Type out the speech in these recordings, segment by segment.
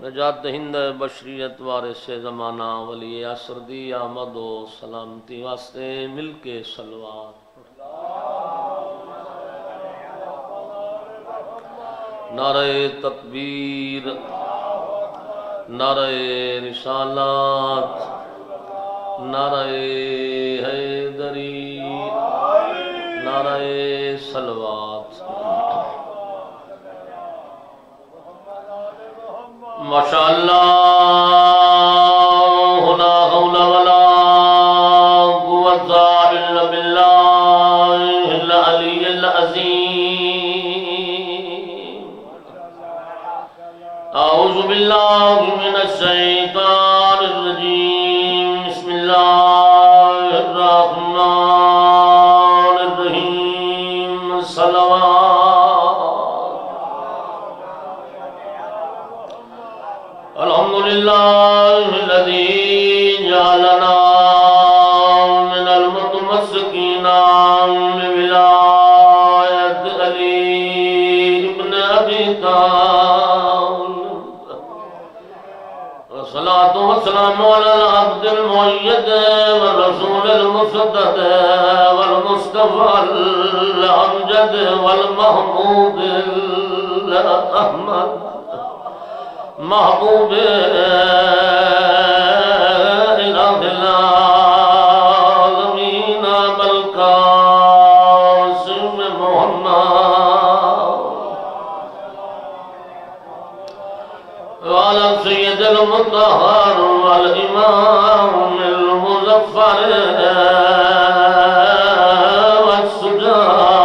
نجات دہندہ بشریت وارث زمانہ ولی عصر دی آمد و سلامتی واسطے مل کے صلوات نعرہ تکبیر، نعرہ رسالات، نعرہ حیدری، نعرہ صلوات۔ ماشاءاللہ لا حول ولا قوت الا باللہ العلی العظیم۔ اعوذ باللہ من الشیطان الرجیم، بسم اللہ الرحمن الرحیم۔ صلوات۔ الحمدللہ الذی جعلنا من المتمسکین بولایت علی ابن ابی طالب، والصلاة والسلام علی العبد المؤید والرسول المصدق والمصطفى الامجد والمحمود الاحمد محبوب الہ العالمین بالقاسم محمد وعلى سید المطہر والامام المظفر والشجاع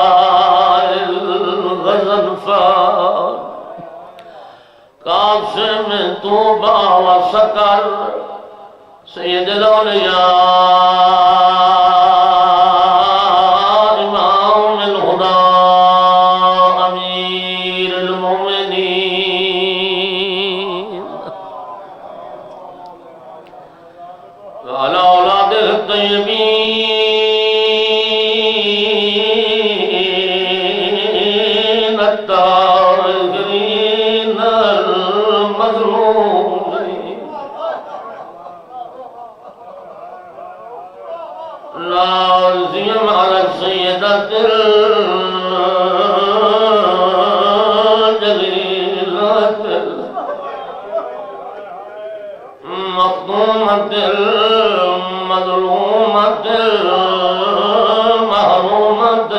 الغضنفر قاسم طوبى وسكر سيد الأولياء إمام الهدى أمير المؤمنين وعلى أولاده الطيبين الطاهرين لازم على السيدة الجليلة المخدومة المظلومة المحرومة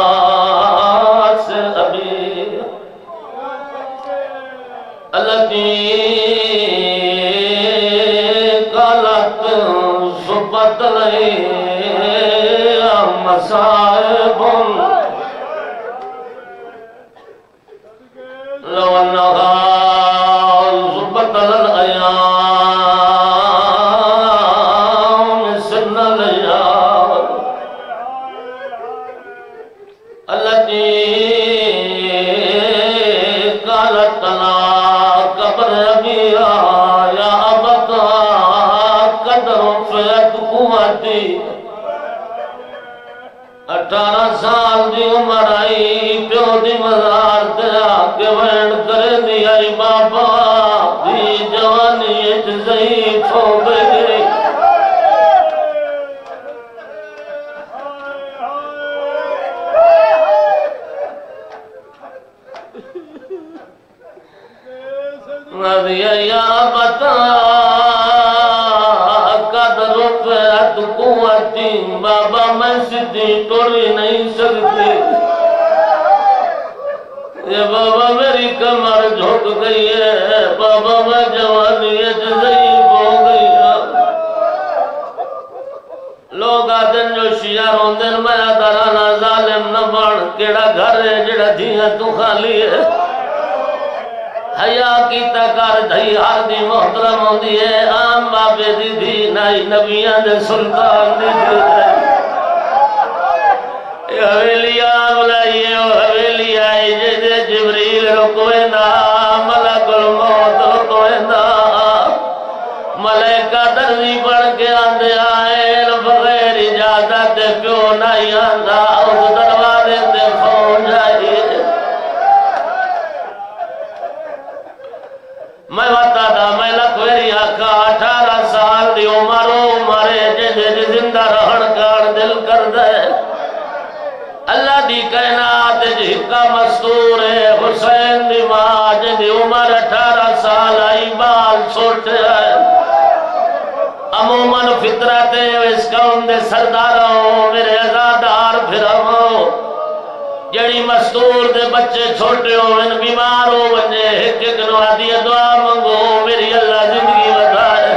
ميراث أبي التي قالت صبت لي مصائب لو أنها صبت للأيام سن الليال التي قالت لنا قبر أبيها يا أبتا قد رفعت قوتي 18 سال دی عمر آئی پیو دی مزار تے آکے وین کرے دی آئی بابا دی جوانی اچ ضعیف ہو گئی یا بتا قد رفعت قوتی بابا میں سدھی ٹوری نہیں سکتی، یہ بابا میری کمر جھک گئی ہے، بابا میں جوانی ضعیف ہو گئی ہے۔ لوگ آدن جو شیعہ روندن میں درانا ظالم نہ بن، کیڑا گھر ہے جڑا دھیاں تو خالی ہے۔ حیا کی تکار دھائی ہر دی محترم ہوندی ہے، عام بابے دی دی نائی نبیان دے سلطان دی دی حویلی آملائیے حویلی آئی جیدے جبریل رکوئے نا ملک الموت رکوئے نا ملائکہ درزی پڑھ کے آندے آئے بغیر اجازت پیو نہیں آندہ اس دروازے تے فون جائیے کائنات جھکا مستور ہے حسین دی ماں جن دی عمر 18 سال آئی بال چھوٹے آئے عموماً فطرت اس قوم دے سرداروں میرے ازادار پھرمو جڑی مستور دے بچے چھوٹے ہوئے بیمار ہو بنے ایک ایک نوادی دعا منگو میری اللہ زندگی بتائے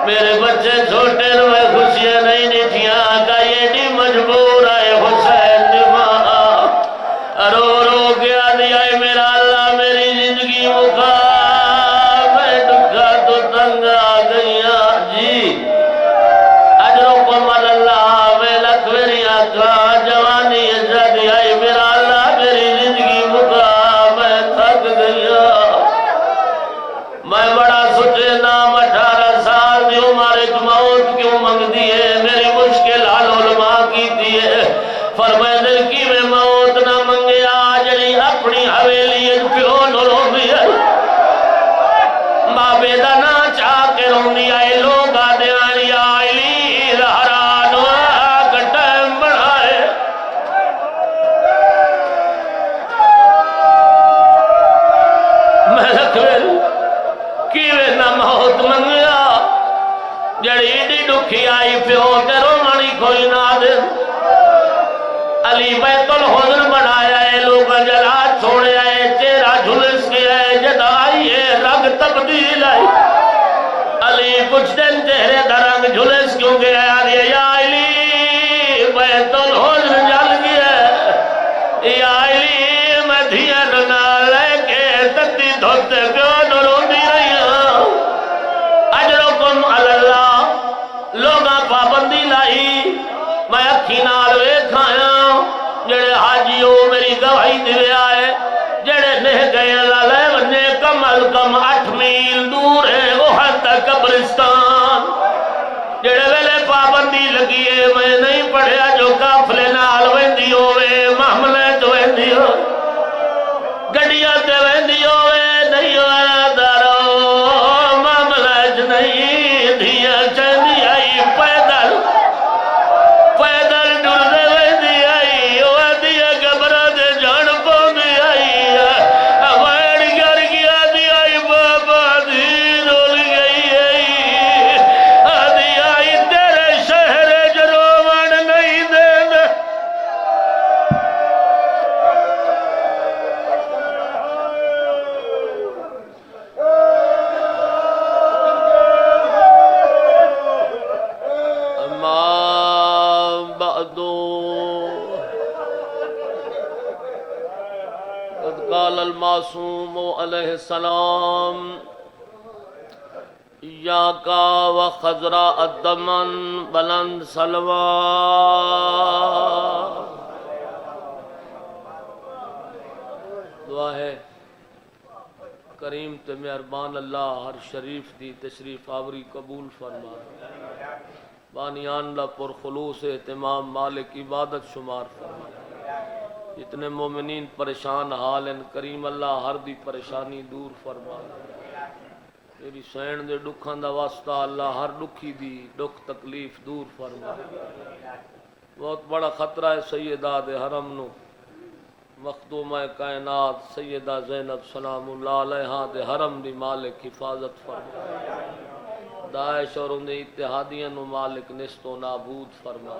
میرے بچے چھوٹے ہوئے خوشیاں نہیں نٹھیاں کا یہ نہیں مجبور آئے حسین دی ماں رو رو گیا دیا میرا اللہ میری زندگی مکھا میں دکھا تو تنگ آ گیا جی اجرکم اللہ میں لکھ میری آقا جوانی عزت آئی میرا اللہ میری زندگی مکھا میں تھک گیا میں بڑا سوچے نام 18 سال دی عمر ایک موت کیوں منگ دیئے میری مشکل حل علماء کی دیئے فرمائے دل کی میں موت نہ منگے آجنی اپنی حویلی پیو نرو بھی ہے بابے دا نا چاہ کے روندی آئے لوگ آدھے آنی آئلی رہران کا ٹائم بڑھائے میں رکھویل کیوے نہ موت منگیا جڑی ڈی ڈکھی آئی پیو تیرو منی کوئی نہ دے علی بیت الحزن بنایا ہے لوگ جلا چھوڑے آئے چہرہ جھلس گیا ہے جدا آئی ہے رنگ تبدیل ہے علی کچھ دن چہرے دا رنگ جھلس کیوں گیا ہے یا علی بیت الحزن جل گیا ہے یا علی میں دھیان نہ لے کے تتی دھوتے کیوں نرو دی رہی ہوں اجرکم اللہ لوگاں پابندی لائی میں اکھی نال ویکھایا جڑے حاجیو میری گواہی دے آئے جڑے نہ گئے لالے ونے کم از کم 8 میل دور ہے احد تک قبرستان جڑے ویلے پابندی لگی ہے میں نہیں پڑھیا جو قافلے نال ویندی ہوئے محملے تو ویندی ہو گڈیاں تے ویندی ہوئے نہیں ہویا دارو محملے چ نہیں دھیا چندی آئی پیدل پیدل ڈردے ویندی آئی وہ دیا گبرہ دے جان پوندی آئی ویڑ گر گیا دی آئی بابا دی رول گئی آئی دی آئی تیرے شہر جروان نہیں دینا قال المعصوم علیہ السلام یاکا و خضراء الدمن بلند سلوى دعا ہے کریم تے مہربان اللہ ہر شریف دی تشریف آوری قبول فرما بانیان لا پر خلوص اہتمام مالک عبادت شمار فرما جتنے مومنین پریشان حال ان کریم اللہ ہر دی پریشانی دور فرما میری سین دے دکھاں دا واسطہ اللہ ہر دکھی دی دکھ تکلیف دور فرما بہت بڑا خطرہ ہے سیدہ دے حرم نو مخدومہ کائنات سیدہ زینب سلام اللہ علیہا دے حرم دی مالک حفاظت فرما داعش اور ان اتحادیاں نو مالک نست و نابود فرما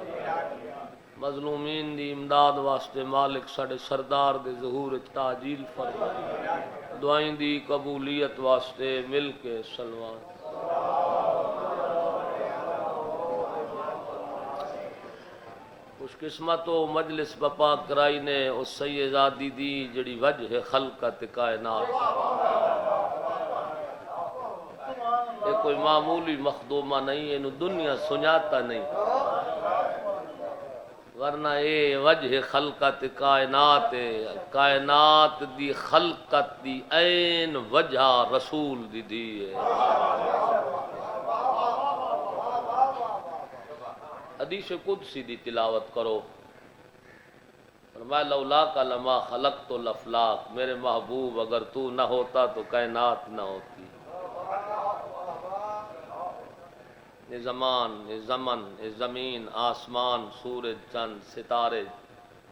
مظلومین دی امداد واسطے مالک ساڑے سردار دے ظہور تعجیل فرما دعائیں دی قبولیت واسطے مل کے سلوان خوش قسمت و مجلس بپا کرائی نے اس سیدادی دی جڑی وجہ خلقت کائنات یہ کوئی معمولی مخدومہ نہیں ہے دنیا سناتا نہیں ورنہ اے وجہ خلقت کائنات کائنات دی خلقت دی این وجہ رسول دی ہے حدیث قدسی دی تلاوت کرو فرمایا لولا کا لما خلقت الافلاق میرے محبوب اگر تو نہ ہوتا تو کائنات نہ ہوتی زمان زمن زمین آسمان سورج چند ستارے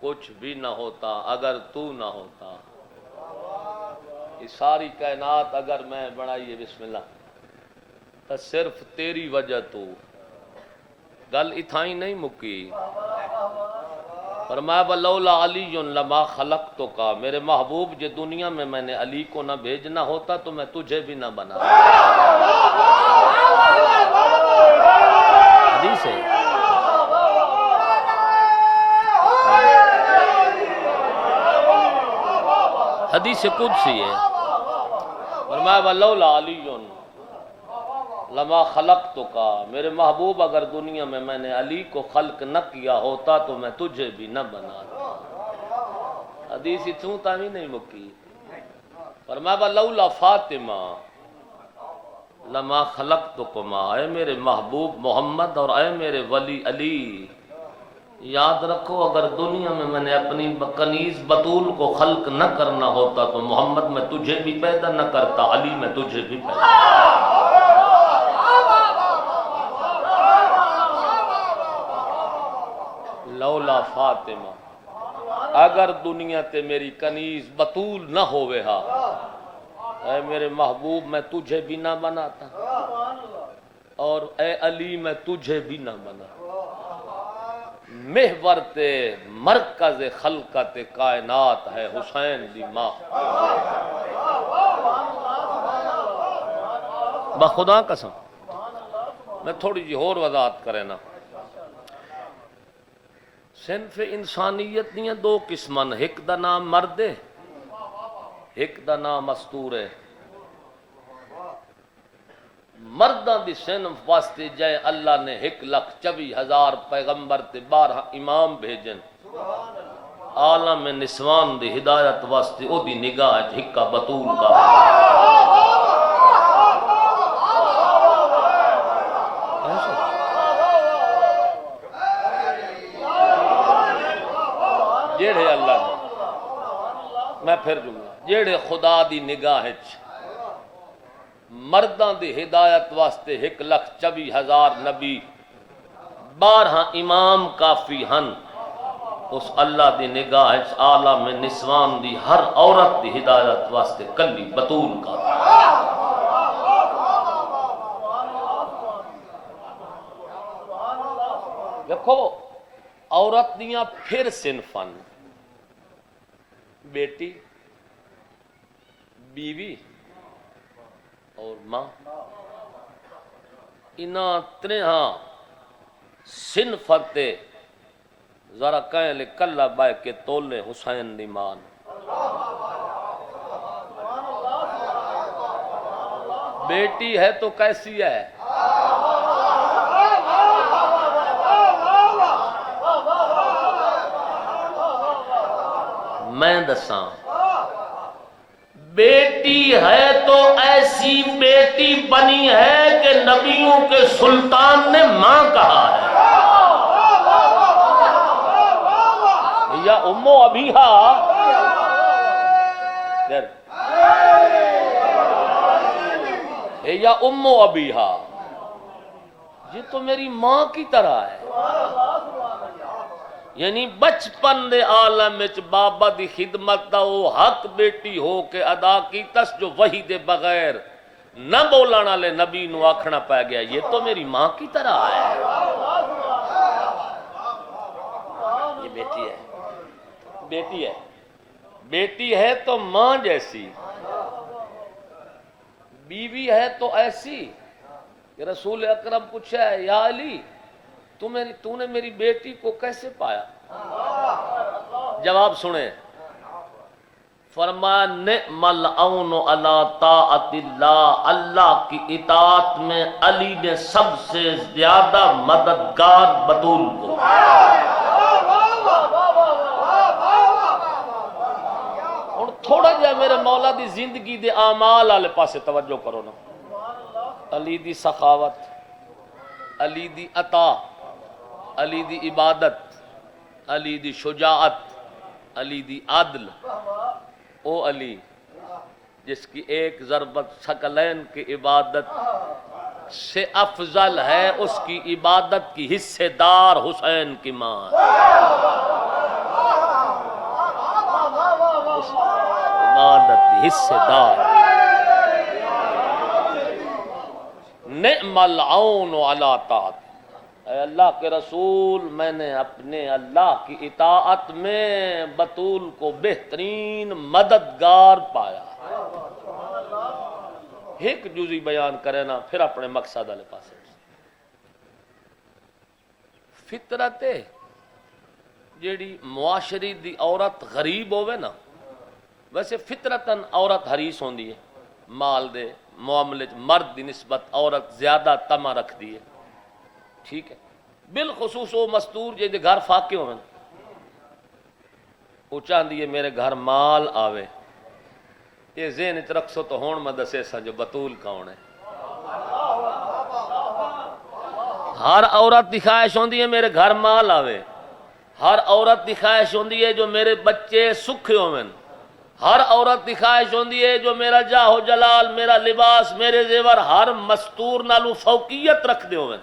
کچھ بھی نہ ہوتا اگر تو نہ ہوتا. یہ ساری کائنات اگر میں بنائیے بسم اللہ تو صرف تیری وجہ تو. گل اتھائی نہیں مکی. فرمایا ولولا علی لما خلقتک، میرے محبوب جے دنیا میں نے علی کو نہ بھیجنا ہوتا تو میں تجھے بھی نہ بنا. حدیث ہے. حدیث قدسی ہے. فرمایا ولولا علی لما خلقتک، میرے محبوب اگر دنیا میں نے علی کو خلق نہ کیا ہوتا تو میں تجھے بھی نہ بناتا. حدیث اتوں تاوی نہیں مکی. فرمایا لولا فاطمہ لما خلقتکما، اے میرے محبوب محمد اور اے میرے ولی علی، یاد رکھو اگر دنیا میں نے اپنی کنیز بطول کو خلق نہ کرنا ہوتا تو محمد میں تجھے بھی پیدا نہ کرتا، علی میں تجھے بھی پیدا. لولا فاطمہ، اگر دنیا تے میری کنیز بطول نہ ہوئے ہا، اے میرے محبوب میں تجھے بھی نہ بناتا، اور اے علی میں تجھے بھی نہ بنا. محور تے مرکز خلقت کائنات ہے حسین دی ماں. بخدا قسم میں تھوڑی جی اور وضاحت کرے نا. صنف انسانیت دیاں دو قسمان، ایک دا نام مرد ہے ایک دا نام مستور ہے. مرداں دی صنف واسطے جائے اللہ نے 1,24,000 پیغمبر تے 12 امام بھیجن. عالم نسوان دی ہدایت واسطے او دی نگاہ ہکا بطول کا. جیڑے اللہ نے، میں پھر جملہ، جیڑے خدا دی نگاہ مرداں دی ہدایت واسطے 1,24,000 نبی 12 امام کافی ہن، اس اللہ دی نگاہ عالم نسوان دی ہر عورت دی ہدایت واسطے کلی بطول کا. دیکھو عورت دیاں پھر صنفاں، بیٹی، بیوی اور ماں. انہاں تریہاں صنفتے ذرا کہیں لے کلہ بائے کے تولے حسین دی مان. بیٹی ہے تو کیسی ہے؟ میں دساں، بیٹی ہے تو ایسی بیٹی بنی ہے کہ نبیوں کے سلطان نے ماں کہا ہے. یا امو ابیہا، یا امو ابیہا، یہ تو میری ماں کی طرح ہے. یعنی بچپن دے عالم وچ بابا دی خدمت دا وہ حق بیٹی ہو کے ادا کیتس جو وحی دے بغیر نہ بولن والے نبی نو آکھنا پہ گیا یہ تو میری ماں کی طرح ہے. یہ بیٹی ہے، بیٹی ہے، بیٹی ہے تو ماں جیسی، بیوی ہے تو ایسی. کہ رسول اکرم پوچھا ہے یا علی تو نے میری بیٹی کو کیسے پایا؟ جواب سنیں، فرمایا نعم العون علی طاعت اللہ، اللہ کی اطاعت میں علی نے سب سے زیادہ مددگار بطول کو. اور تھوڑا جا میرے مولا دی زندگی دے اعمال والے پاسے توجہ کرو نا. علی دی سخاوت، علی دی عطا، علی دی عبادت، علی دی شجاعت، علی دی عدل. او علی جس کی ایک ضربت ثقلین کی عبادت سے افضل ہے، اس کی عبادت کی حصے دار حسین کی ماں. حصے دار۔ نعم العون علی طاعت، اے اللہ کے رسول میں نے اپنے اللہ کی اطاعت میں بطول کو بہترین مددگار پایا۔ ایک جزی بیان کرے نا پھر اپنے مقصد والے پاسے۔ فطرت جیڑی معاشری دی عورت غریب ہوئے نا، ویسے فطرتاً عورت حریص ہوندی ہے مال دے معاملے، مرد دی نسبت عورت زیادہ طمع رکھ دی ہے، ٹھیک ہے، بالخصوص وہ مستور جے دے گھر فاقے ہوئے وہ چاہندی ہے میرے گھر مال آوے، یہ ذہن وچ رکھسو تو ہون میں دسے سا جو بطول کون ہے۔ ہر عورت دی خواہش ہوندی ہے میرے گھر مال آوے، ہر عورت دی خواہش ہوندی ہے جو میرے بچے سکھے ہوئے، ہر عورت دی خواہش ہوندی ہے جو میرا جاہ و جلال، میرا لباس، میرے زیور ہر مستور نالو فوقیت رکھ دے ہوئے،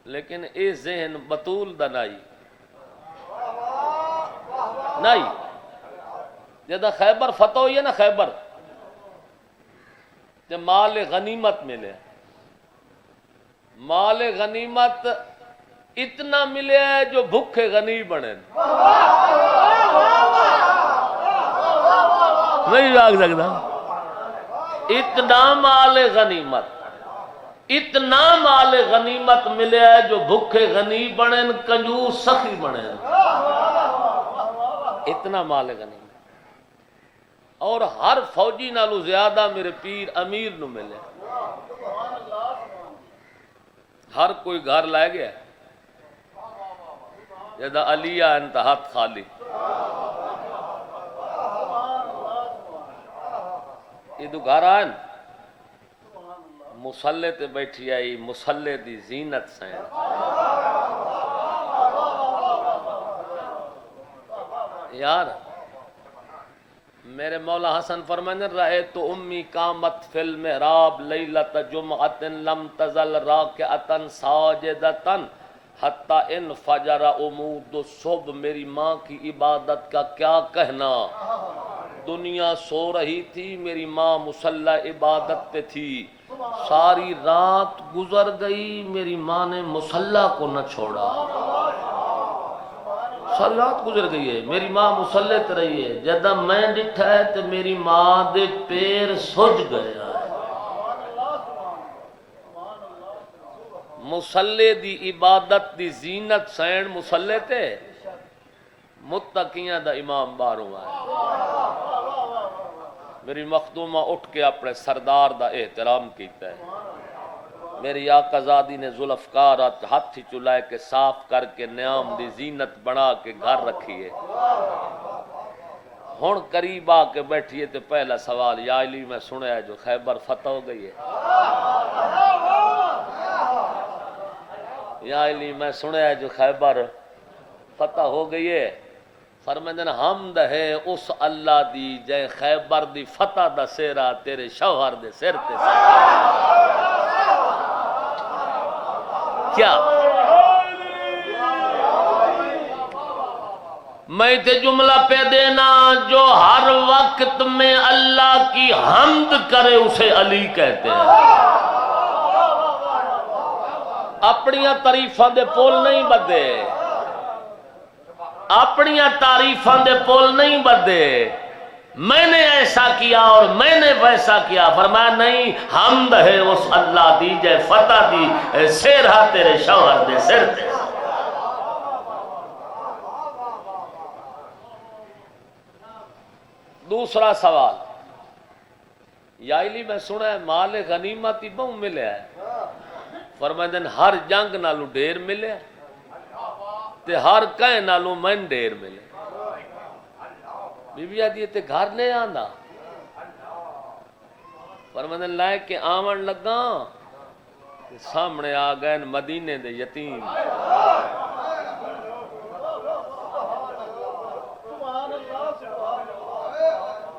لیکن اے ذہن بطول دا نہیں۔ جدہ خیبر فتح ہوئی ہے نا، خیبر جب مال غنیمت ملے، مال غنیمت اتنا ملے ہے جو بھوکے غنی بنے، نہیں آگ سکتا، اتنا مال غنیمت، اتنا مال غنیمت ملے ہے جو بھوکے غنی بنے، کنجوس سخی بنے، اتنا مال غنیمت۔ اور ہر فوجی نالو زیادہ میرے پیر امیر نو ملے، ہر کوئی گھر لائے گیا جدا علی انت ہاتھ خالی، یہ تو گھر آئن مسلے تے بیٹھی آئی، مسلے دی زینت سین، یار میرے مولا حسن فرمانے رہے تو امی قامت فی المحراب لیلت جمعت لم تزل راکعتا ساجدتا حتی ان فجر عمود الصبح، میری ماں کی عبادت کا کیا کہنا، دنیا سو رہی تھی میری ماں مصلی عبادت پہ تھی، ساری رات گزر گئی میری ماں نے مصلی کو نہ چھوڑا، ساری رات گزر گئی ہے میری ماں مسلط رہی ہے، جدہ میں ڈٹھا ہے تو میری ماں دے پیر سج گیا ہے۔ مسلے دی عبادت دی زینت سین مسلے تے متقیاں دا امام باروں آئے، میری مخدومہ اٹھ کے اپنے سردار دا احترام کیتا ہے، میری آقا زادی نے ذوالفقار ہاتھ چلائے کے صاف کر کے نیام دی زینت بنا کے گھر رکھی ہے، ہن قریب آ کے بیٹھیے تو پہلا سوال، یا علی میں سنا ہے جو خیبر فتح ہو گئی ہے، یا علی میں سنا ہے جو خیبر فتح ہو گئی ہے، فرمائیں حمد ہے اس اللہ دی جے خیبر دی فتح دا سیرا تیرے شوہر دے سر تے کیا میں تے جملہ پہ دینا، جو ہر وقت میں اللہ کی حمد کرے اسے علی کہتے ہیں، اپنیاں تعریفاں دے پول نہیں بدے، اپنیاں تعریفاں دے پول نہیں بدے، میں نے ایسا کیا اور میں نے ویسا کیا، فرمایا نہیں، حمد ہے اس اللہ دی جے فتح دی سیرہ تیرے شوہر دے سر تے۔ دوسرا سوال، یا علی میں سنا ہے مال غنیمت ہی بہت ملے ہے، فرمائیں ہر جنگ نالو ڈیر ملے تے ہر کہیں نالو من ڈیر ملے، بی بی آدھی تے گھر نہیں آندا، فرمائیں لائے کے آمن لگا سامنے آ گئے مدینے دے یتیم،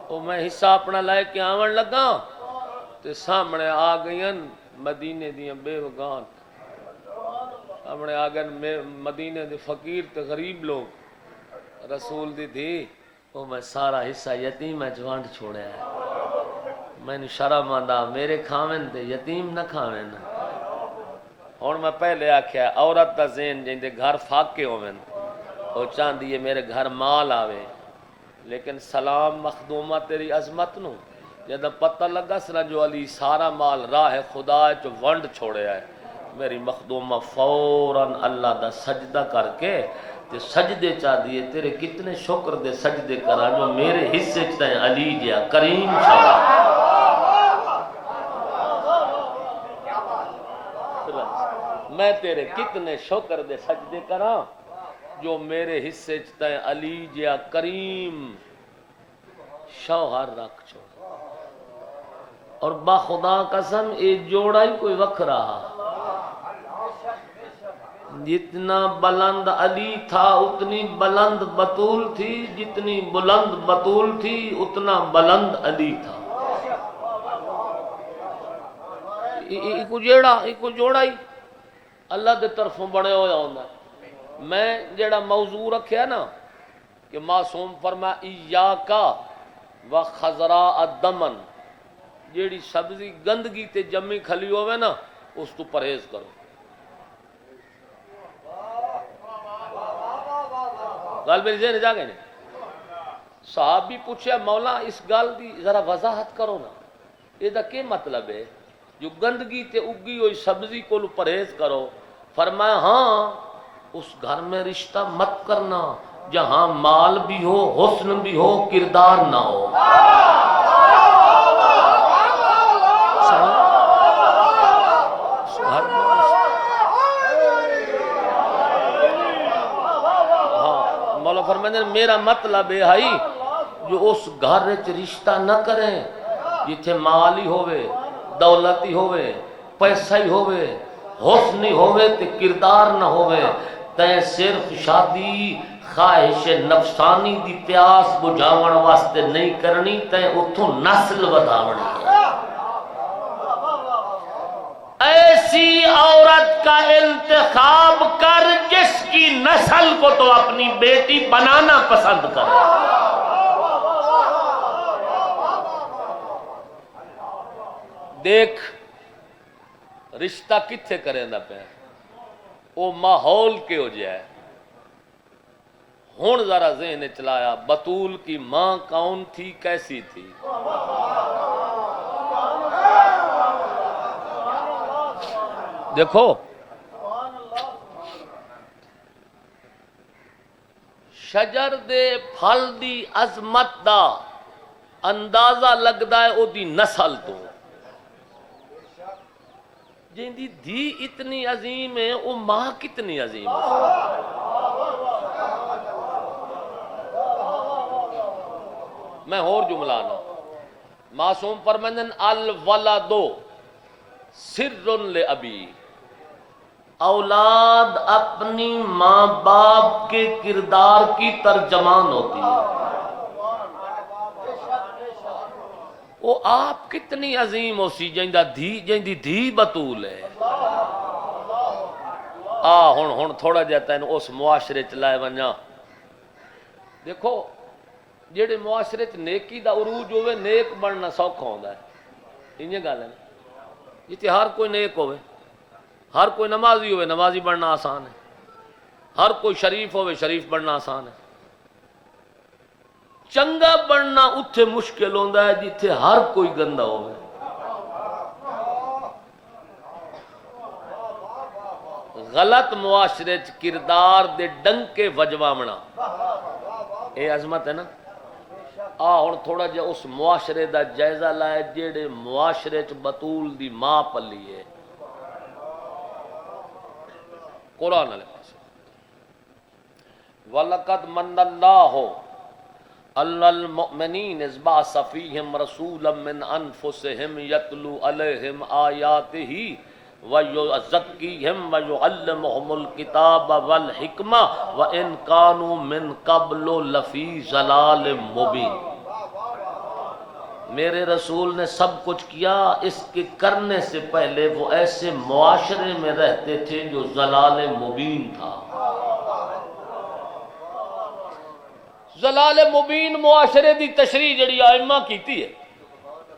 او میں حصہ اپنا لائے کے آمن لگا تے سامنے آ گئیں مدینے دیاں بے وگان، سامنے آ گئے مدینے دے فقیر تے غریب لوگ، رسول دی تھی وہ میں سارا حصہ یتیم ہے جوانڈ چھوڑیا ہے. میں شرم آندا میرے کھاویں تے یتیم نہ کھاویں. ہن میں پہلے آکھیا عورت دا ذہن جیندے گھر فاقے ہوویں او چاہندی ہے میرے گھر مال آوے، لیکن سلام مخدومہ تیری عظمت نو جب پتہ لگا سنا جو علی سارا مال راہ خدا چ ونڈ چھوڑیا ہے، میری مخدومہ فوراً اللہ دا سجدہ کر کے تے سجدے چاہ دیے تیرے کتنے شکر دے سجدے کرا جو میرے حصے چ تے علی جیا کریم شاہ. میں تیرے کتنے شکر دے سجدے کرا جو میرے حصے چ تے علی جیا کریم شوہر رکھ چھوڑ. اور با خدا قسم اے جوڑا ہی کوئی وقت رہا. جتنا بلند علی تھا اتنی بلند بطول تھی، جتنی بلند بطول تھی اتنا بلند علی تھا. کو جوڑا ہی اللہ دے طرفوں بڑے ہویا ہوندا. میں جڑا موضوع رکھیا نا کہ معصوم فرما ایاکا و خضراء الدمن، جیڑی سبزی گندگی تے جمی کھلی ہوئے نا اس تو پرہیز کرو. گل میری ذہن جا گئے نے. صحابی پوچھا مولا اس گل دی ذرا وضاحت کرو نا، یہ دا کیا مطلب ہے جو گندگی تے اگی ہوئی سبزی کو پرہیز کرو؟ فرمایا ہاں اس گھر میں رشتہ مت کرنا جہاں مال بھی ہو، حسن بھی ہو، کردار نہ ہو. مولا فرماتے ہیں میرا مطلب ہے ہائی جو اس گھر وچ رشتہ نہ کریں جتھے مال ہی ہوئے، دولت ہی ہوئے، پیسہ ہی ہوئے، حسن ہی ہوئے تے کردار نہ ہوئے. تے صرف شادی خواہش نفسانی دی پیاس بجھاون واسطے نہیں کرنی، تے اتھوں نسل ودھاونی ہے. ایسی عورت کا انتخاب کر جس کی نسل کو تو اپنی بیٹی بنانا پسند کرے. دیکھ رشتہ کتھے کریں دا پہ وہ ماحول کے ہو جائے. ہون ذرا ذہن چلایا بطول کی ماں کون تھی، کیسی تھی؟ دیکھو شجر دے پھل دی عظمت دا اندازہ لگدا ہے او دی نسل تو. جن دی دھی اتنی عظیم ہے وہ ماں کتنی عظیم ہے. میں اور جملہ نا معصوم فرمندن الولدو سر لابی، اولاد اپنی ماں باپ کے کردار کی ترجمان ہوتی ہے. وہ آپ کتنی عظیم ہو سی جیندی دھی بطول ہے. ہن تھوڑا جاتا ہے اس معاشرے چلائے ونجا. دیکھو جیڑے معاشرے چ نیکی دا عروج ہوئے نیک بننا سوکھا ہوندا ہے. انجے گل ہے جتھے ہر کوئی نیک ہوئے، ہر کوئی نمازی ہوئے نمازی بننا آسان ہے، ہر کوئی شریف ہوئے شریف بننا آسان ہے. چنگا بننا اتھے مشکل ہوندا ہے جتھے ہر کوئی گندا ہوئے. غلط معاشرے چ کردار دے ڈنکے وجواونا اے عظمت ہے نا. ہن تھوڑا جا اس معاشرے دا جائزہ لائے جیڑے معاشرے چ بطول دی ماں پلی ہے. قرآن علیہ پاس وَلَقَدْ مَنَّ اللَّهُ عَلَى الْمُؤْمِنِينَ إِذْ بَعَثَ فِيهِمْ رَسُولًا مِّنْ أَنفُسِهِمْ يَتْلُو عَلَيْهِمْ آيَاتِهِ وَيُزَكِّيهِمْ وَيُعَلِّمُهُمُ الْكِتَابَ وَالْحِكْمَةَ وَإِنْ كَانُوا مِنْ قَبْلُ لَفِي ضَلَالٍ مُبِينٍ. میرے رسول نے سب کچھ کیا، اس کے کرنے سے پہلے وہ ایسے معاشرے میں رہتے تھے جو ضلال مبین تھا. زلال مبین معاشرے دی تشریح جڑی ائمہ کیتی ہے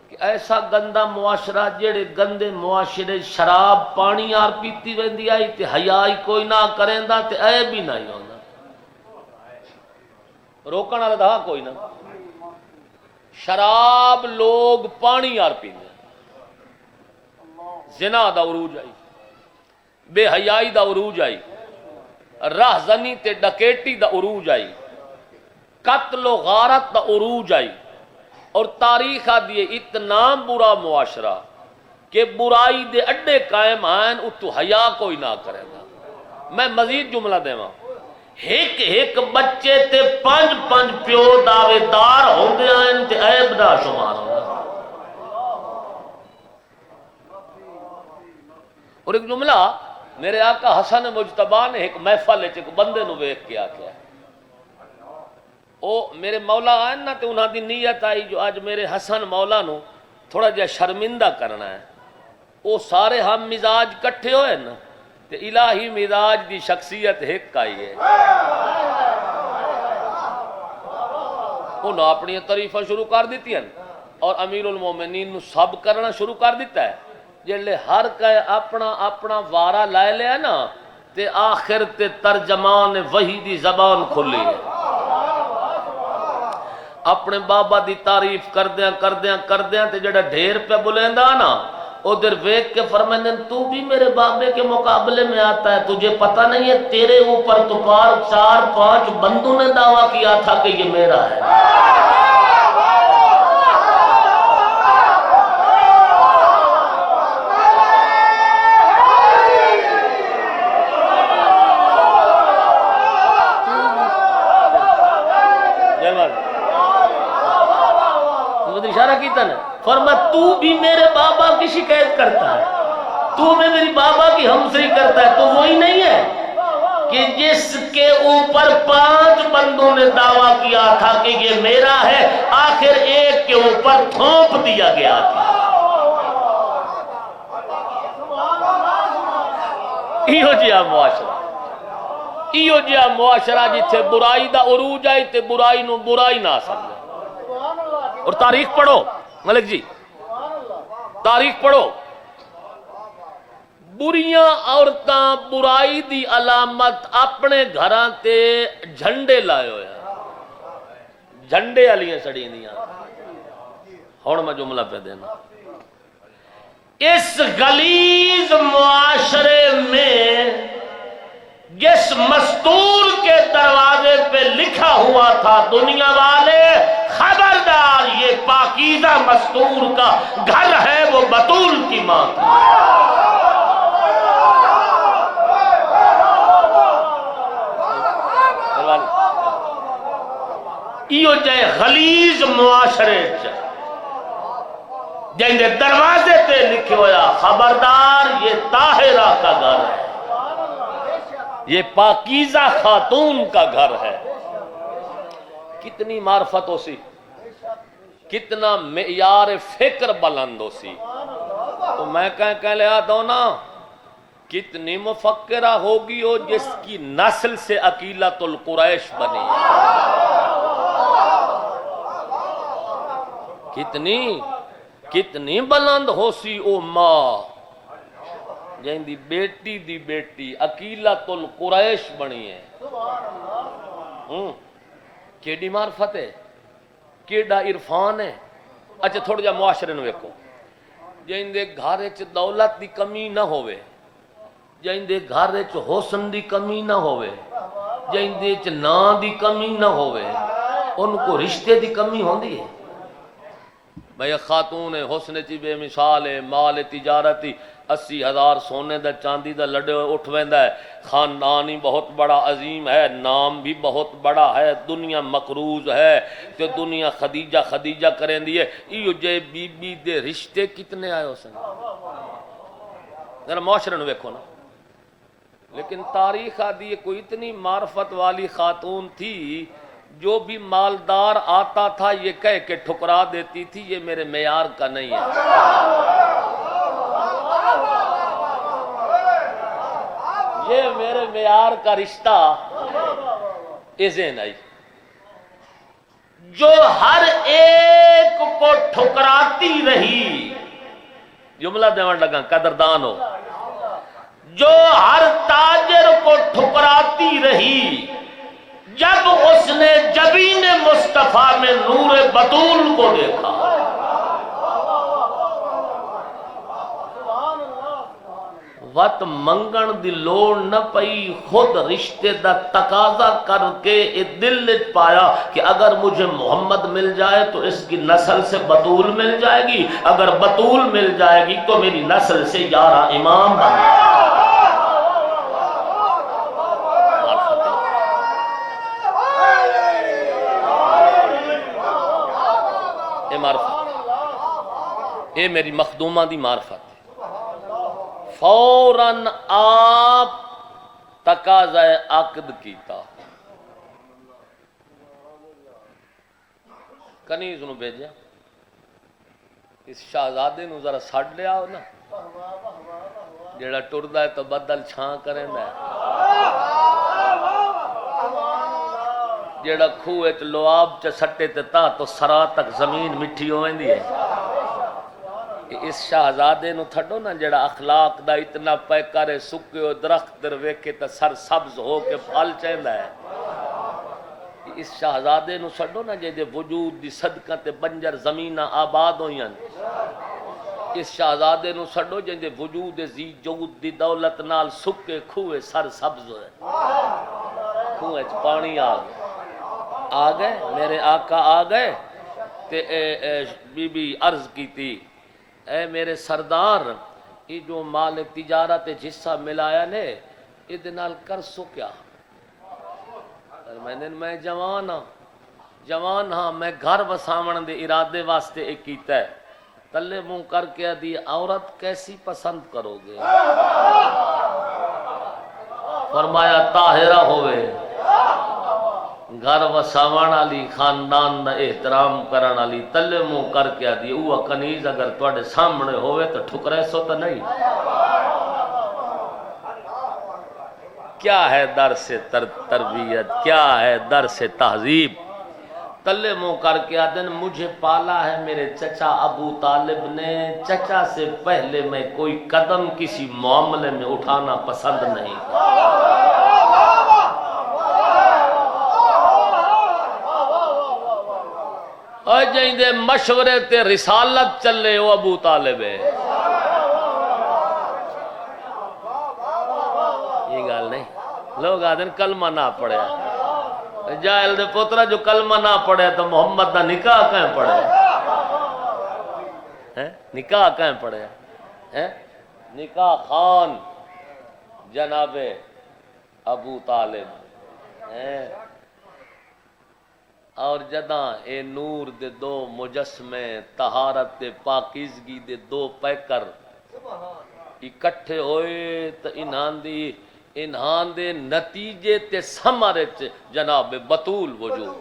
کہ ایسا گندا معاشرہ جڑے گندے معاشرے شراب پانی آر پیتی ویندی آئی تے حیا ہی کوئی نہ کریندا تے عیب ہی نہیں ہوندا روکن والا دا کوئی نہ شراب لوگ پانی آر پیندے زنا دا عروج آئی بے حیائی دا عروج آئی راہ زنی تے ڈکیٹی دا عروج آئی قتل و غارت دا عروج آئی اور تاریخ آدھی اتنا برا معاشرہ کہ برائی دے اڈے قائم آئین اتو حیا کوئی نہ کرے گا. میں مزید جملہ دے ماں ایک ایک بچے تے پنج پنج پیو دعوے دار ہوندے آئین تے عیب دا شمار ہوندے. اور ایک جملہ میرے آقا حسن مجتبیٰ نے ایک محفل ایک بندے نو ویکھ کے آکھیا او میرے مولا آئین نا تے انہاں دی نیت آئی جو آج میرے حسن مولا نو تھوڑا جا شرمندہ کرنا ہے. او سارے ہم مزاج کٹھے ہوئے نا تے الہی مزاج دی شخصیت ایک آئی ہے. انہوں اپنی تعریفہ شروع کر دیتی ہیں اور امیر المومنین نو سب کرنا شروع کر دیتا ہے. جلے ہر کہے اپنا اپنا وارا لائے لیا نا تے آخر تے ترجمان وحی دی زبان کھلی ہے. اپنے بابا دی تعریف کردیاں تے جڑا ڈھیر پہ بلیندا نا ادھر ویکھ کے فرمائیں تو بھی میرے بابے کے مقابلے میں آتا ہے, تجھے پتہ نہیں ہے تیرے اوپر تو پار 4-5 بندوں نے دعویٰ کیا تھا کہ یہ میرا ہے. اشارہ کیتا نا فرمایا تو بھی میرے بابا کی شکایت کرتا ہے, تو میں میری بابا کی ہمسری کرتا ہے, تو وہی نہیں ہے کہ جس کے اوپر 5 بندوں نے دعویٰ کیا تھا کہ یہ میرا ہے, آخر ایک کے اوپر تھوپ دیا گیا تھا. ایو جیا معاشرہ جتھے برائی دا عروج آئی تے برائی نو برائی نہ سمجھے. اور تاریخ پڑھو ملک جی, تاریخ پڑھو. بریاں عورتاں برائی دی علامت اپنے گھراں تے جھنڈے لائے ہوئے ہیں, جھنڈے علیاں سڑی دیاں. ہن میں جملہ پہ دینا, اس غلیظ معاشرے میں جس مستور کے دروازے پہ لکھا ہوا تھا دنیا والے خبردار یہ پاکیزہ مستور کا گھر ہے, وہ بطول کی ماں تھی. ایو جائے غلیظ معاشرے جن دے دروازے پہ لکھے ہویا خبردار یہ طاہرہ کا گھر ہے, یہ پاکیزہ خاتون کا گھر ہے. کتنی معرفت ہو سی, کتنا معیار فکر بلند ہو سی. تو میں کہہ لیا دو نا کتنی مفکرہ ہوگی ہو جس کی نسل سے عقیلۃ القریش بنی. کتنی بلند ہو سی او ماں جن دی بیٹی دی بیٹی عقیلۃ القریش بنی ہے. کیڑی معرفت ہے, کیڑا عرفان ہے. اچھا تھوڑا جا معاشرے نو ویکھو, جن دے گھر وچ دولت دی کمی نہ ہوئے, جن دے گھر وچ حسن دی کمی نہ ہوئے, جن دے وچ نام دی کمی نہ ہوئے, ان کو رشتے دی کمی ہوندی ہے. بھئی خاتون حسن چی بے مثال ہے, مال تجارتی 80,000 سونے دا چاندی دا لڑے اٹھ ویندا ہے, خاندان ہی بہت بڑا عظیم ہے, نام بھی بہت بڑا ہے, دنیا مقروض ہے تے دنیا خدیجہ کریں دیئے. ایو جے بی بی دے رشتے کتنے آئے ہو سن, ذرا معاشرے نو ویکھو نا. لیکن تاریخ آدھی کوئی اتنی معرفت والی خاتون تھی جو بھی مالدار آتا تھا یہ کہہ کے ٹھکرا دیتی تھی یہ میرے معیار کا نہیں ہے. یہ میرے معیار کا رشتہ ازین آئی. جو ہر ایک کو ٹھکراتی رہی، جملہ دیوان لگا قدردان ہو، جو ہر تاجر کو ٹھکراتی رہی، جب اس نے جبین مصطفیٰ میں نور بطول کو دیکھا، وت منگن دی لوڑ نہ پئی، خود رشتے دا تقاضا کر کے دل وچ پایا کہ اگر مجھے محمد مل جائے تو اس کی نسل سے بطول مل جائے گی، اگر بطول مل جائے گی تو میری نسل سے 11 امام بن جائے گی۔ اے معرفت، اے میری مخدومہ دی معرفت، فوراً آپ تقاضا عقد کیتا، کنیز نو بھیجا، اس شہزادے نو ذرا سڑ لیا ہو نا، جیڑا ٹردا ہے تو بدل چھاں کریندا ہے، جیڑا کھوہ وچ لواب چ سٹے تے تا تو سرا تک زمین مٹھی ہوویندی ہے۔ اس شہزادے نو تھڈو نا جڑا اخلاق دا اتنا پے کرے، سکے درخت در ویکھے تے سر سبز ہو کے پھل چیندا ہے۔ اس شہزادے نو چھڈو نا جے وجود دی صدقہ تے بنجر زمیناں آباد ہوئیاں، اس شہزادے نو چھڈو جے وجود ذی جود دی دولت نال سکے کھوے سر سبز ہوئے، کھوے چ پانی آ گئے، میرے آقا آ گئے تے بی بی عرض کیتی، اے میرے سردار، یہ جو مال تجارت حصہ ملایا نے ادھے نال کر سو کیا؟ میں جوان ہاں، میں گھر وساون دے ارادے واسطے ایک کیتا ہے، تلے منہ کر کے دی عورت کیسی پسند کرو گے؟ فرمایا طاہرہ ہوئے، گھر وساون والی، خاندان دا احترام کرن والی، تلے منہ کر کے دی اوہ کنیز اگر تواڈے سامنے ہوئے تو ٹھکرے سو تو نہیں۔ کیا ہے درس تربیت، کیا ہے درس تہذیب؟ تلے منہ کر کے آدن مجھے پالا ہے میرے چچا ابو طالب نے، چچا سے پہلے میں کوئی قدم کسی معاملے میں اٹھانا پسند نہیں۔ اور جائیں دے مشورے تے رسالت چلے وہ ابو طالب ہے، یہ گال نہیں۔ لوگ آدھن کلمہ نہ پڑھیا، جاہل دے پترہ جو کلمہ نہ پڑھے تو محمد دا نکاح کہیں پڑھے، نکاح کہیں پڑھے، نکاح خان جناب ابو طالب، اور جداں اے نور دے دو مجسمے، طہارت دے پاکیزگی دے دو پیکر اکٹھے ہوئے تو انہان دے نتیجے تے ثمرے تے جناب بطول وجود۔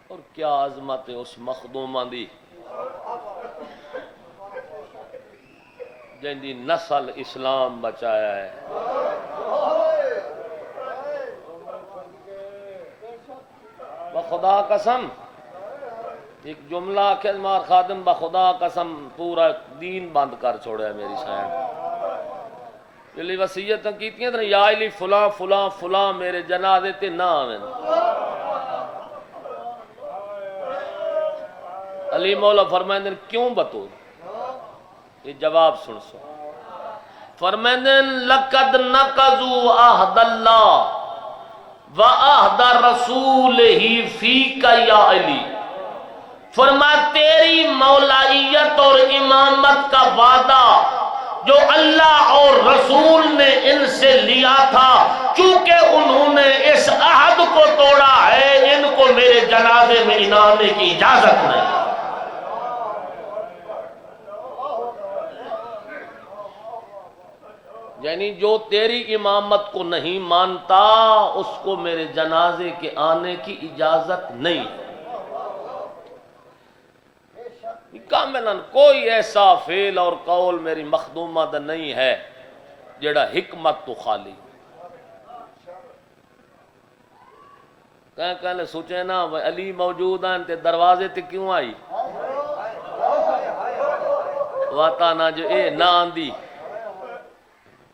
اور کیا عظمت ہے اس مخدومہ دی جن دی نسل اسلام بچایا ہے۔ بخدا قسم ایک جملہ کہ مار خادم بخدا قسم پورا دین بند کر چھوڑا ہے میری شاید، جلی وصیت کیتیاں تو یا علی فلاں فلاں فلاں میرے جنازے تے نہ آویں۔ علی مولا فرمائندے کیوں بطول؟ یہ جواب سن سو، فرمائندے لقد نقضوا عہد اللہ وعہد رسولہ فیک یا علی، فرمایا تیری مولائیت اور امامت کا وعدہ جو اللہ اور رسول نے ان سے لیا تھا، چونکہ انہوں نے اس عہد کو توڑا ہے، ان کو میرے جنازے میں انانے کی اجازت نہیں۔ یعنی جو تیری امامت کو نہیں مانتا اس کو میرے جنازے کے آنے کی اجازت نہیں۔ کاملاً کوئی ایسا فعل اور قول میری مخدومہ دا نہیں ہے جڑا حکمت تو خالی کہنے سوچے نا علی موجود ہیں تے دروازے تے کیوں آئی واتا نہ جو اے نہ آندی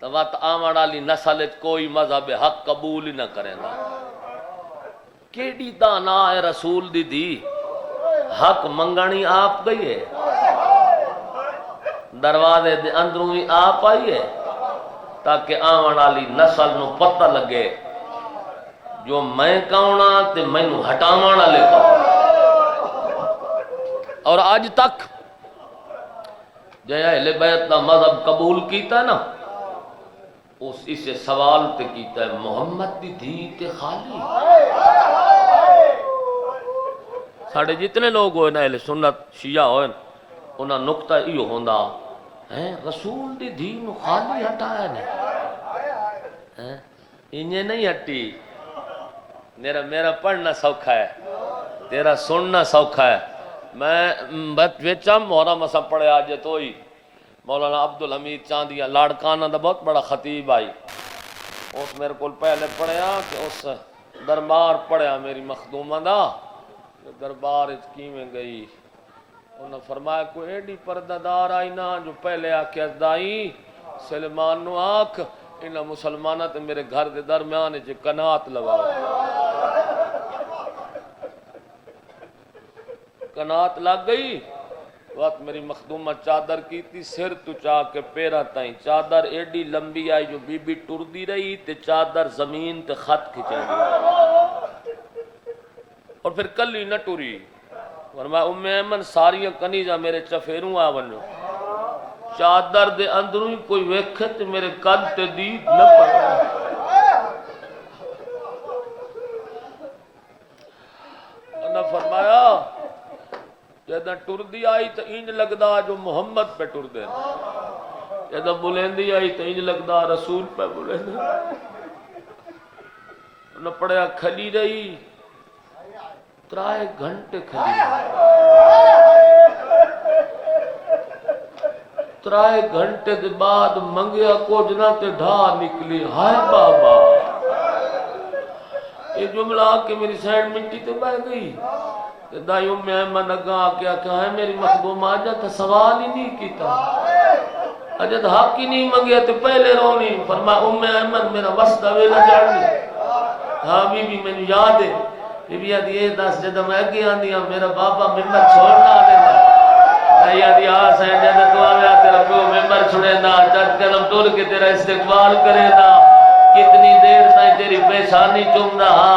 تو وات آمن والی نسل کوئی مذہب حق قبول ہی نہ کرے گا کیڑی دانا ہے رسول دی دی حق منگانی آپ گئی ہے دروازے دے اندروں ہی آپ آئی ہے تاکہ آمن والی نسل نو پتہ لگے جو میں کہنا تے میں نو ہٹاوانا لے کہوں اور آج تک جے اہل بیت دا مذہب قبول کیتا ہے نا اسے سوال تے کیتا ہے محمد دی دھی تے خالی ساڑھے جتنے لوگ ہوئے نا اہل سنت شیعہ ہوئے انہاں نقطہ ایو ہوندا رسول دی دھی نو خالی ہٹایا نے انہیں نہیں ہٹی میرا پڑھنا سوکھا ہے تیرا سننا سوکھا ہے میں ویچا محرم اسا پڑھے آج تو ہی مولانا عبدالحمید چاندیاں لاڑکانہ دا بہت بڑا خطیب آئی اس میرے کو پہلے پڑھیا کہ اس دربار پڑھیا میری مخدومہ دا دربار کی میں گئی انہوں نے فرمایا کوئی ایڈی پردہ دار آئی نا جو پہلے آکے ازدائی سلمان نو آکھ انہاں مسلمانہ تے میرے گھر دے درمیانے چے کنات لگاؤ کنات لگ گئی وقت میری مخدومہ چادر کی تھی سر تو چاہ کے پیرا تائیں چادر ایڈی لمبی آئی جو بی بی ٹر دی رہی تے چادر زمین تے خط کھچے دی اور پھر کلی نہ ٹوری فرمایا ام ایمن ساری کنیزہ میرے چفیروں آونو چادر دے اندروں ہی کوئی ویکھت میرے قد تے دید نہ پڑا انہا فرمایا جیدہ ٹر دی آئی تو انج لگدا جو محمد پہ ٹر دے جیدہ بلندی آئی تو انج لگدا رسول پہ بلندی انہا پڑھیا کھلی رہی 3 گھنٹے کھلی رہی 3 گھنٹے دے بعد منگیا کو جنا تے ڈھا نکلی ہائے بابا یہ جملہ آکے میری سینڈ مٹی تے بہ گئی دائی ام ایمن اگاں کیا کہا ہے میری مخدوم آجا تا سوال ہی نہیں کیتا آجا تا حق ہی نہیں منگیا تے پہلے رونی فرما ام ایمن میرا وسطہ ویلا جاڑنی ہاں بی بی میں یاد ہے بی بی آدھی یہ دس جدہ میں اگی آندیا میرا بابا ممبر چھوڑنا دینا آئی آدھی آس ہے جدہ تو آیا تیرا پیو ممبر چھوڑے دا چند قدم ٹول کے تیرا استقبال کرے دا کتنی دیر تائیں تیری پیشانی چوم رہا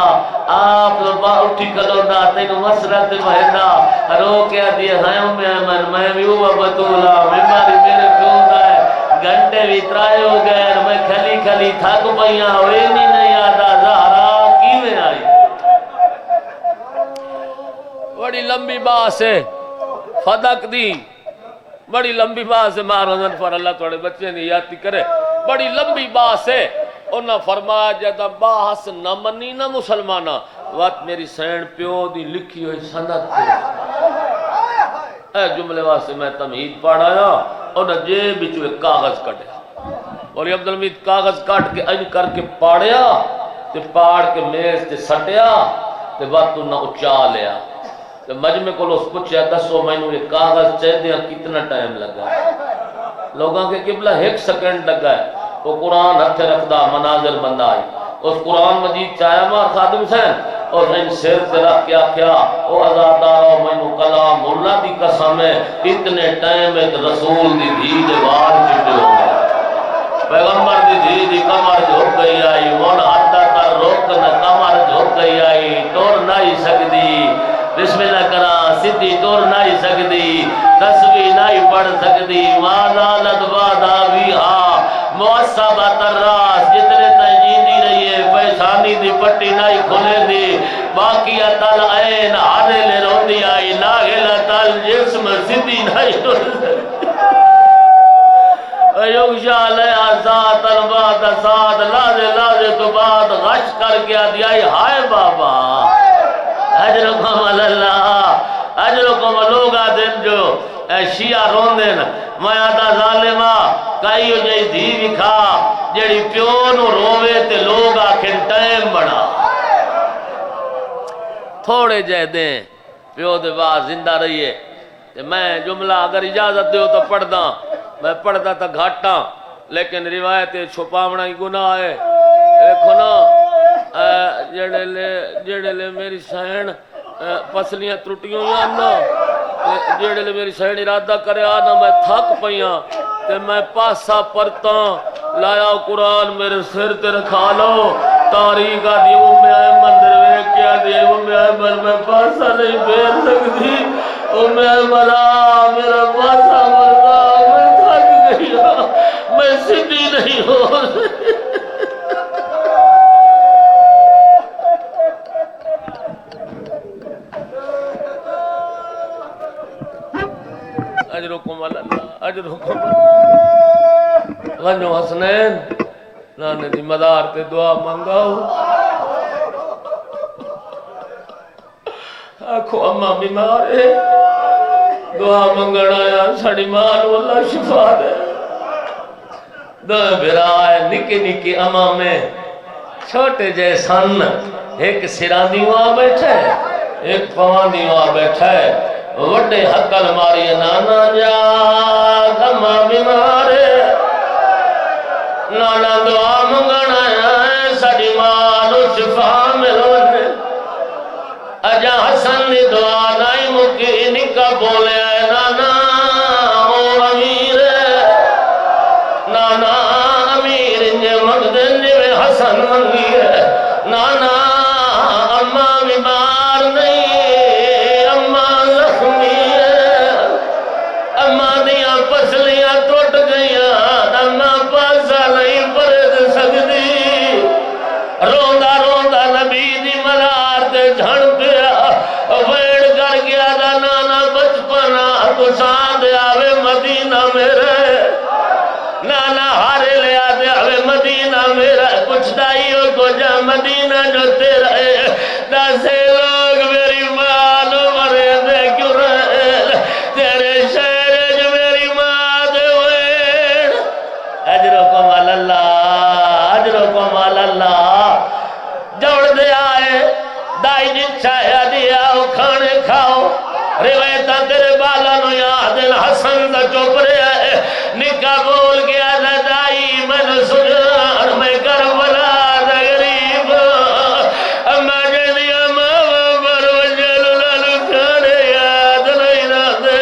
آپ لبا اٹھی کلو دا تینو مسرت مہندہ رو کیا دیا ہائیوں میں بھی ہوا بطولا ممبری میرے پیو دا ہے گھنٹے بھی ترائے ہو گئے میں کھلی کھلی تھاک پہیاں ہوئے نہیں آدھا زہرا کی میں آئی بڑی لمبی باس ہے فدق دی بڑی لمبی باس ہے مہاراجن پر اللہ توڑے بچے نہیں یادی کرے بڑی لمبی باس ہے انہاں فرمایا جدہ باس نہ منی نہ مسلمانہ وقت میری سین پیو دی لکھی ہوئی سند تھی اے جملے واسے میں تمہید پڑھایا انہاں جیب بچو ایک کاغذ کٹیا اور یہ عبدالمید کاغذ کٹ کے ان کر کے پاڑیا تے پاڑ کے میز تے سٹیا تے وقت انہاں اچا لیا مجمع کو لوگ پوچھا 10 مہینوں یہ کاغذ چاہ دیا کتنا ٹائم لگا ہے لوگاں کے قبلہ 1 سیکنڈ لگا ہے وہ قرآن ہتھ رکھدا مناظر بندہ آئی اس قرآن مجید چاہیا مار خادم سین اور ان سر سے رکھ کیا کیا او ازادارو مینو کلام اللہ دی قسم ہے اتنے ٹائم ایک رسول دی دھی دے وال چٹے ہو گئے پیغمبر دی دھی دی کمر جھک گئی آئی مون حد تر روک نہ کمر جھک گئی آئی ٹور نہیں سکتی بسم اللہ کرا سدھی ٹور نہیں سکتی تسبیح نہیں پڑھ سکتی مازالت وعدہ بیہا معصبت الراس جتنے تجیدی رہی ہے پیشانی دی پٹی نہیں کھلے دی باقی تل عین ہارے لے روندی آئی ناغل تل جسم سدھی نہیں یوشا لیا سات الباد سات لازے تو بعد غش کر کے دیا ہائے بابا اجرکم اللہ اجرکم لوگا دن جو شیعہ رون دن میں آدھا ظالمہ کائیو جائی دھی بھی کھا جڑی پیو نو روے تے لوگ آکھن ٹائم بڑا تھوڑے جہ دیں پیو دے بعد زندہ رہیے تے میں جملہ اگر اجازت دیو تو پڑھ دا میں پڑھ دا تا گھاٹا لیکن روایت چھپاونا ہی گناہ ہے دیکھو نا جڑے لے میری سہن پسلیاں ترٹیوں یا نا جڑے لے میری سہن ارادہ کرے آنا میں تھک پئیاں تے میں پاسا پرتا لایا قرآن میرے سر تے رکھا لو تاریخ آدھی احمد درویک کیا دی احمد میں پاسا نہیں پھیر سکتی احمد میرا پاسا مردا میں تھک گیا میں سدھی نہیں ہو اجرکم اللہ اجرکم غنو حسنین نانے دی مدار تے دعا منگاؤ آکھو اماں بیمار ہے دعا منگنا یا ساڑی مان واللہ شفا دے دو برائے نکی نکی اماں میں چھوٹے جے سن ایک سران دیوہ بیٹھے ایک پوان دیوہ بیٹھے وڈے حقل ماری نانا جا اماں بیمارے نانا دعا منگنا ہے ساڑی مانو شفا ملونے اجا حسن دی دعا نائی مکی نکا بولے نانا او امیر نانا امیر انجے مقدن جوے حسن منگی ہے نانا اماں بیمار نہیں اماں زخمی ہے اماں دیاں پسلیاں ٹوٹ گئیاں اماں پاسا نہیں پرد سکتی روندہ روندہ نبی دی ملار دے جھڑ پیا ویڑ کر گیا دا نانا بچپنا تو ساندھ آوے مدینہ میرے نانا ہارے لے آدھے آوے مدینہ میرا کچھ دائیوں کو جا مدینہ جو تیرا ہے داسے لوگ میری ماں نو مرے دے کیوں رہے تیرے شہر جو میری ماں دے ویڑ اجرکم اللہ اجرکم اللہ جوڑ دے آئے دائی جن چاہیا دیا کھانے کھاؤ روایتہ تیرے بالا نو یاد حسن دا چوپ رہے ہے نکا بول گیا دا دائی من سجان میں کربلا دا غریب اما جنی اما بر وجل لالو کھانے یاد نہیں رہتے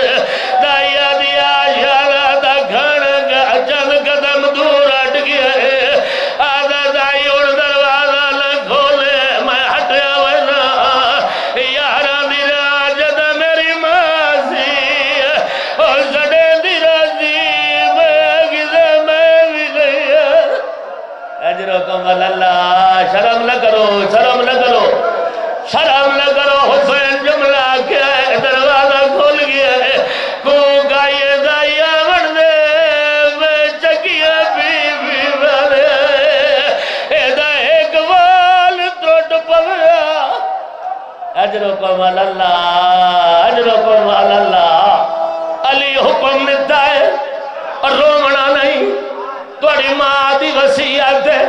دائی دیا شالا دا کھانا گا چند قدم دور ہٹ گیا ہے آدھا دائی اڑ دروازہ نہ کھولے میں ہٹیا وینا یاران دی راجد میری ماسی اور سڑے دی راجی میں گزے میں بھی لیا اجرکم اللہ شرم نہ کرو شرم نہ کرو شرم نہ کرو حسین جملہ کیا ہے دروازہ کھول گیا ہے کو گائے دائی آمن دے میں چکیا بی والے ایدہ ایک وال توٹ پویا اجرکم اللہ اجرکم اللہ علی حکم دیتا ہے اور رومنا نہیں توڑی ماں دی وسیعت ہے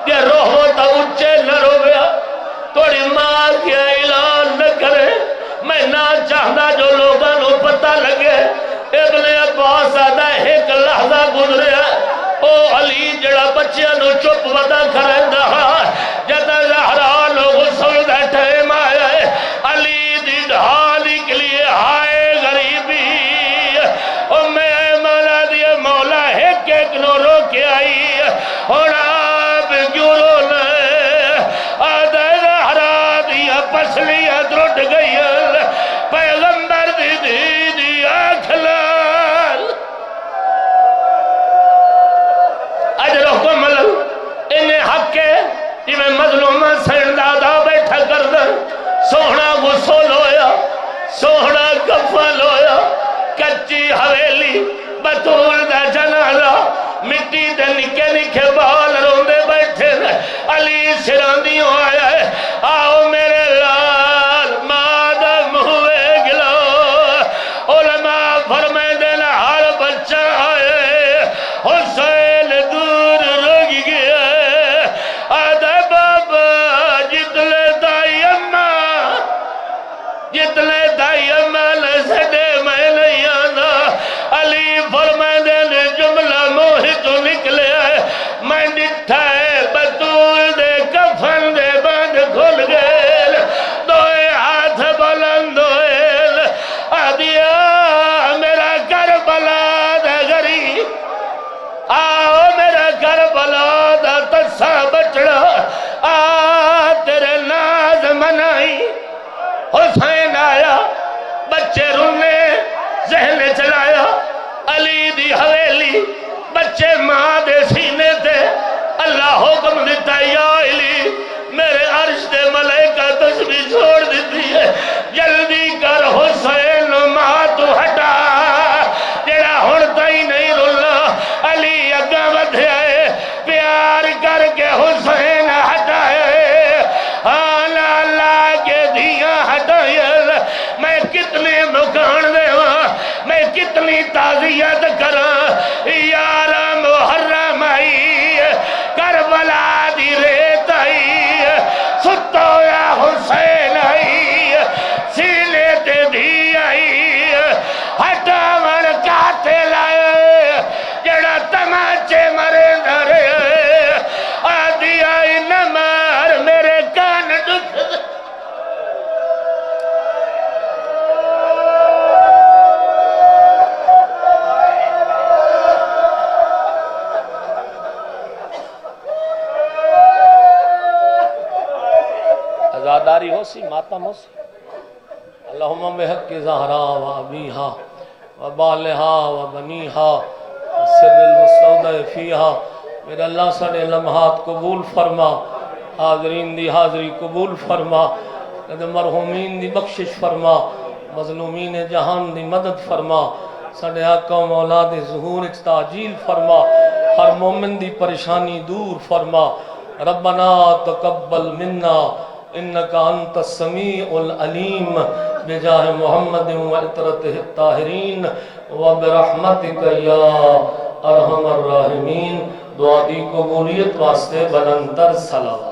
کہ روحو تا اچھے نہ رویا توڑی ماں کیا اعلان نہ کرے میں نہ چاہتا جو لوگاں نو پتہ لگے ابن عباس آدھا ایک لحظہ گزرے او علی جڑا بچیاں نو چپ ودا کریں دہا جدہ زہرا لوگ سوڑ ٹائم آیا ہے علی دی ڈھالی کے لیے ہائے غریبی او میں مولا دیا مولا ایک نو رو کے آئی اور آپ کیوں رو لے آدھا زہرا دیا پسلیاں درٹ گئی پیغمبر دی آنکھ لال اجرکم اللہ انہیں حق کے جی میں مظلومہ سندادہ بیٹھا کر دیں سوہنا غسل ہویا سوہنا کفل ہویا کچی حویلی بطول دا جنازہ مٹی دے نکے نکے بال روندے بیٹھے علی سراندیوں آیا ہے آؤ میرے لال مادم ہوئے گلو علماء فرمائے دینا ہر بچہ آئے حسین دور رگ گیا حکم دیتا ہے یا علی میرے عرش دے ملائکہ تسبیح چھوڑ دیتی ہے جلدی کر حسین ماں تو ہٹا جڑا ہڑتا ہی نہیں رلا علی اگا بدھے آئے پیار کر کے حسین ہٹائے اللہ کے دیا ہٹائے میں کتنے مکان دے میں کتنی تعزیت کرا یارا محرم آئی کربلا دی ریت آئی ستو یا حسین آئی سینے تے دی آئی ہٹا من کاتے لائے جڑا تماچے مرے دھرے آدھی آئی نمار میرے کان دکھ ازاداری ہو سی ماتم ہو سی اللہم بحق زہرا و ابیہا و بالہا و بنیہا و سر المستودع فیہا میرے اللہ سڑے لمحات قبول فرما حاضرین دی حاضری قبول فرما مرحومین دی بخشش فرما مظلومین جہان دی مدد فرما سڑے آقا و مولا دی ظہور تعجیل فرما ہر مومن دی پریشانی دور فرما ربنا تقبل منا انکا انت السمیع العلیم بجاہ محمد و عطرتہ الطاہرین و برحمتک یا ارحم الراحمین دعا دی قبولیت واسطے بلندر صلوات